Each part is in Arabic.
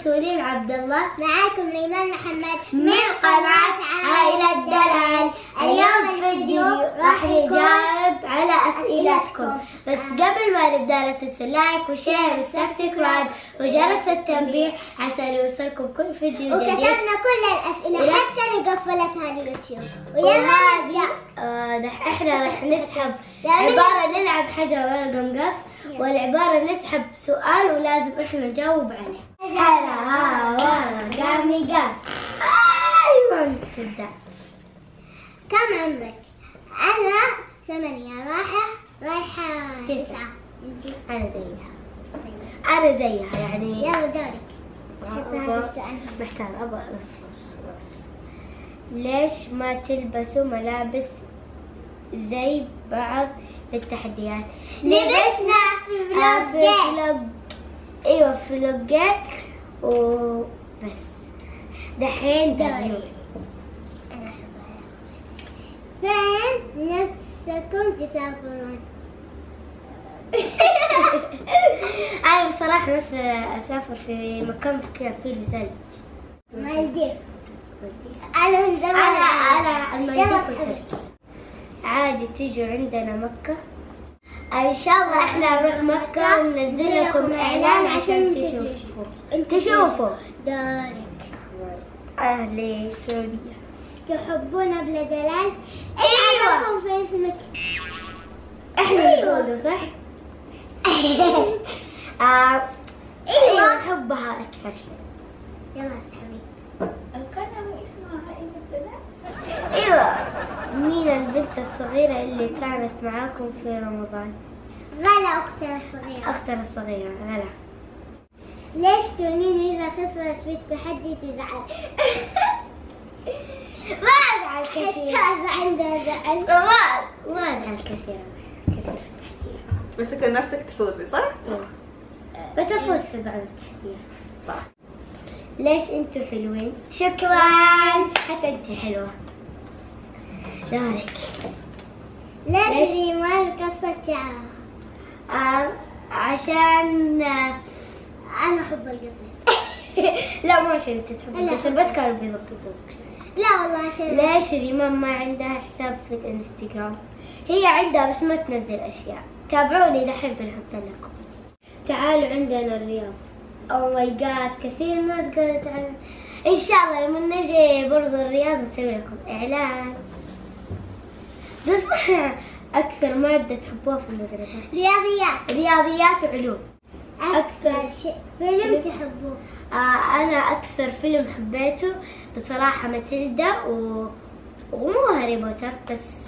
تولين عبد الله. معاكم ريمان محمد من قناة عائلة دلال. اليوم الفيديو راح يجاوب على أسئلتكم، بس قبل ما نبدأ لا تنسوا لايك وشير وسبسكرايب وجرس التنبيه عشان يوصلكم كل فيديو جديد. وكتبنا كل الأسئلة حتى اللي قفلتها اليوتيوب. ويلا نبدأ. احنا راح نسحب عبارة نلعب حجر ورقة مقص، والعبارة نسحب سؤال ولازم احنا نجاوب عليه. حجر ورقة مقص. أيوة تبدأ. كم عمرك؟ أنا 8. رايحة 9. أنا زيها يعني. يلا دورك. حتى هذا السؤال محتار أبغى أصفر بس. ليش ما تلبسوا ملابس زي بعض للتحديات؟ لبسنا في فلوجات. ايوه فلوجات وبس. دحين دوري. فين نفسكم تسافرون؟ أنا بصراحة نفسي أسافر في مكان كذا فيه ثلج. مالديف. أنا من زمان. أنا المالديف وتركيا. عادي تيجوا عندنا مكة. إن شاء الله إحنا نروح مكة وننزل لكم إعلان عشان تشوفوا. دورك. أهلي سوريا. تحبون أبلة دلال؟ أيوة. في اسمك. إحنا نقوله صح؟ أيوة أحبها أكثر شيء. يلا اسحبي. القناة اسمها عائلة دلال. أيوة. مين البنت الصغيرة اللي كانت معاكم في رمضان؟ غلا أختنا الصغيرة. أختنا الصغيرة غلا. ليش تونين إذا خسرت في التحدي تزعل؟ ما أزعل كثير. عندها زعل. ما أزعل كثير في التحديات. بس كان نفسك تفوزي صح؟ أيوة. بس أفوز في بعض التحديات. صح. ليش أنتوا حلوين؟ شكرا. حتى أنت حلوة. دارك. ليش ريمان قصت شعرها؟ عشان أنا أحب القصر. لا ما عشان انت تحب القصر، بس كانوا بيضبطوك. لا والله عشان. ليش ريمان ما عندها حساب في الانستغرام؟ هي عندها بس ما تنزل اشياء. تابعوني دحين بنحط لكم. تعالوا عندنا الرياض. او ماي جاد كثير ناس قالت عنها. ان شاء الله لما نجي برضو الرياض نسوي لكم اعلان. بس اكثر مادة تحبوها في المدرسة؟ رياضيات وعلوم. أكثر شيء فيلم تحبوه؟ أنا أكثر فيلم حبيته بصراحة ماتيلدا ومو هاري بوتر، بس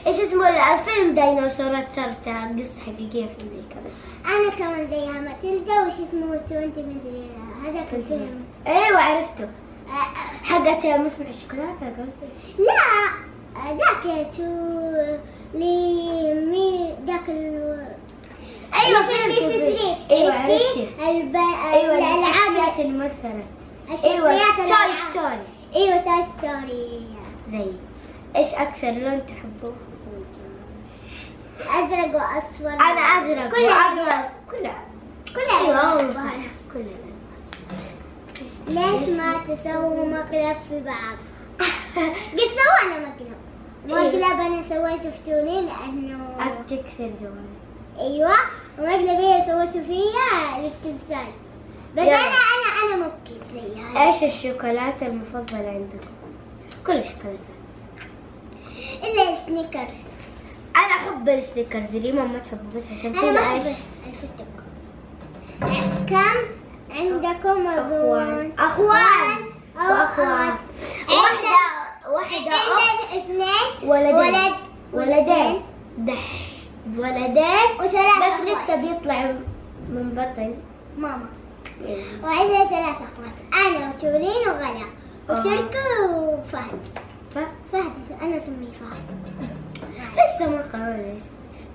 إيش اسمه الفيلم ديناصورات صارت قصة حقيقية في أمريكا. بس أنا كمان زيها ماتيلدا. وش اسمه 20 مدري هذاك الفيلم. أيوة عرفته. حقت مصنع الشوكولاتة قصدي. لا ذاك ذاك أيوة فيلم فيلم أيوة عرفته. أيوة الألعاب اللي مثلت. الشخصيات توي ستوري. أيوة توي ستوري. زي إيش أكثر لون تحبوه؟ أزرق وأصفر. أنا أزرق وأبيض. كلها. أيوة صح. كلها. ليش ما تسووا مقلب في بعض؟ قد سوينا مقلب. أنا سويته في تونين لأنه تكسر جوال. أيوة. ومقلب هي سويته فيها الاستفسار. بس أنا مبكي زيها. إيش الشوكولاتة المفضلة عندكم؟ كل الشوكولاتات إلا السنيكرز. أنا أحب السنيكرز. ريمان ما تحبه بس عشان أنا ما فيه أحب الفستق. كم عندكم أخوان أو أخوات؟ واحدة أخت. 2 ولدين وثلاث بس أخوات. لسه بيطلع من بطن ماما. وعندنا 3 أخوات. أنا وتولين وغلا وتركو وفهد. فهد أنا أسميه فهد. لسه ما قررنا اسم.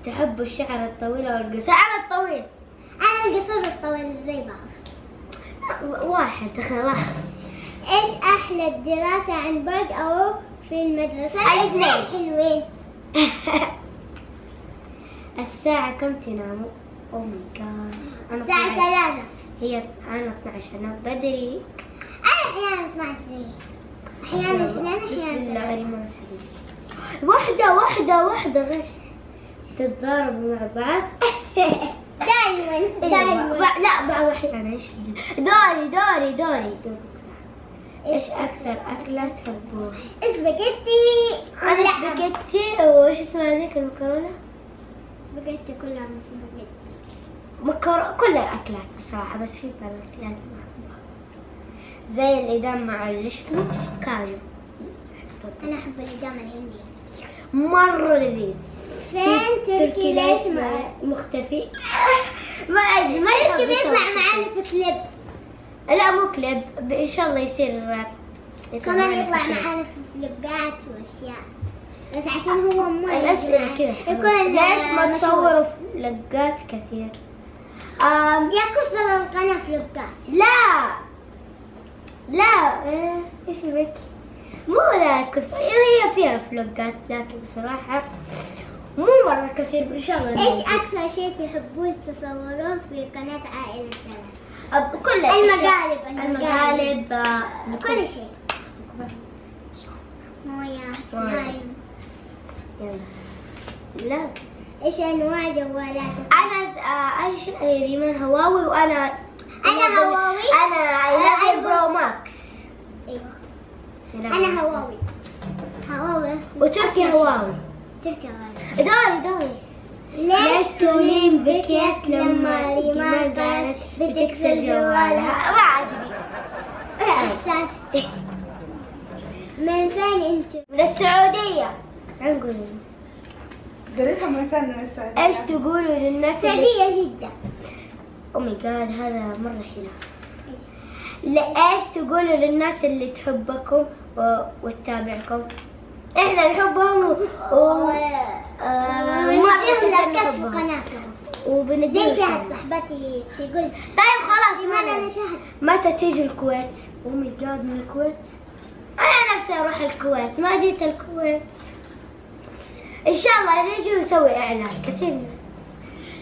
تحبوا الشعر الطويل أو القصير؟ أنا الطويل. أنا القصير والطويل زي بعض. واحد خلاص. إيش أحلى الدراسة عن بعد أو في المدرسة؟ الاثنين حلوين. الساعة كم تناموا؟ أوه ماي جاد. الساعة 3. هي أنا 12 أنا بدري. أنا أحيانا 12 دقيقة، أحيانا 2، بسم أحيانا الله 3. الرحمن الرحيم. واحدة غش تتضاربوا مع بعض. دايما لا بعض الأحيان. إيش دوري إيش أكثر أكلة تحبوها؟ سباجيتي أنا سباجيتي. وإيش اسمها هذيك المكرونة؟ سباجيتي كلها من سباجيتي. كل الأكلات بصراحة، بس في بعض الأكلات ما أحبها زي الإدام مع إيش اسمه كاجو. أنا أحب الإدام الهندي. مرة لذيذ. فين تركي ليش مختفي؟ ما أدري. ما تركي بيطلع معانا في كليب. لا مو كليب، إن شاء الله يصير كمان يطلع معانا في فليبات وأشياء، بس عشان هو مو الأسئلة كذا يكون ليش ما مشهور. تصوروا فلقات كثير؟ يا كثر القناة فليبات. لا ايش بك؟ مو لا كثير، هي فيها فلوقات لكن بصراحة مو مرة كثير. إن شاء الله إيش أكثر شيء تحبون تصوروه في قناة عائلة سلام؟ كل المقالب كل شيء. موية، سلايم. لا إيش أنواع جوالاتك؟ أنا أي شيء ريمان هواوي، وأنا هواوي. أنا اي برو ماكس. أيوه أنا هواوي وتركي هواوي. تركي هواوي. دوري ليش تولين بكيت لما ريمان قالت بتكسر جوالها؟ ما أدري. إحساس. من فين أنتوا؟ من السعودية. نقول قريتها من فين من السعودية؟ ايش تقولوا للناس السعودية جدة. او ماي جاد هذا مرة حلو. ايش تقولوا للناس اللي تحبكم وتتابعكم؟ احنا نحبهم ونعطيهم لايكات في قناتهم. وبنديهم زي شاهد صاحبتي تقول طيب خلاص إيمان أنا شاهد. متى تيجي الكويت؟ او ماي جاد من الكويت؟ انا نفسي اروح الكويت، ما جيت الكويت. ان شاء الله نجي ونسوي اعلان كثير ناس.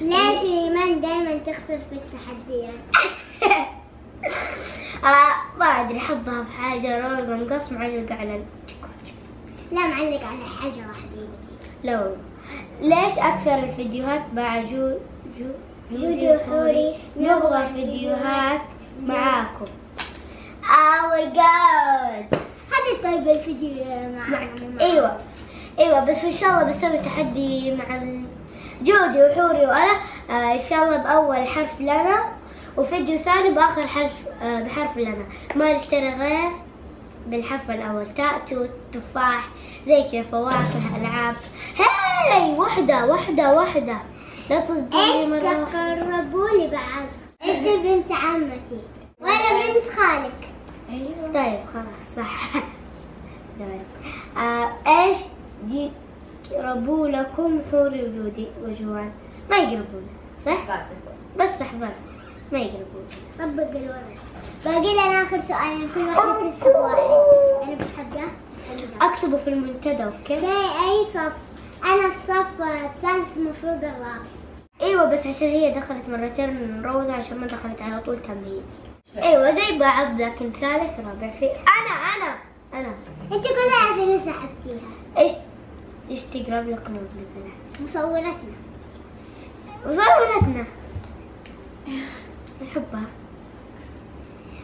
ليش إيمان دائما تخسر في التحديات؟ ما ادري، حظها بحاجه رول مقص معلق على لا معلق على حجرة حبيبتي. لو ليش اكثر الفيديوهات مع جودي وحوري نبغى فيديوهات معاكم. ماي جاد هذا طيب الفيديو معنا. ايوه بس ان شاء الله بسوي تحدي مع جودي وحوري وانا ان شاء الله باول حرف لنا، وفيديو ثاني باخر حرف بحرف لنا. ما نشتري غير بالحرف الاول. تاء توت تفاح زي كذا، فواكه العاب. هاي واحدة لا تصدقي. ايش تقربوا لي بعض؟ انت بنت عمتي وانا بنت خالك. ايوه طيب خلاص صح. ايش يقربوا لكم حوري وجودي وجوان؟ ما يقربون صح؟ بس صحبات ما يقربون. طبق الورق. باقي لنا اخر سؤال، كل واحدة تسحب واحد. انا بسحب ده. اكتبوا في المنتدى اوكي؟ في اي صف؟ انا الصف الثالث المفروض الرابع. ايوه بس عشان هي دخلت مرتين روضة عشان ما دخلت على طول تمهيد. ايوه زي بعض لكن ثالث رابع. في انا انت كل الاسئله سحبتيها. ايش تقرب لكم مثلا؟ مصورتنا نحبها.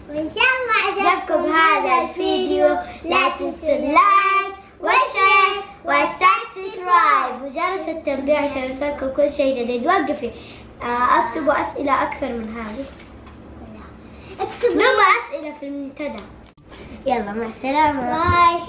وان شاء الله عجبكم هذا الفيديو لا تنسوا اللايك والشير والسبسكرايب وجرس التنبيه عشان يوصلكم كل شيء جديد. وقفي اكتبوا اسئله اكثر من هذه. اكتبوا نبغى اسئله في المنتدى. يلا مع السلامه. باي.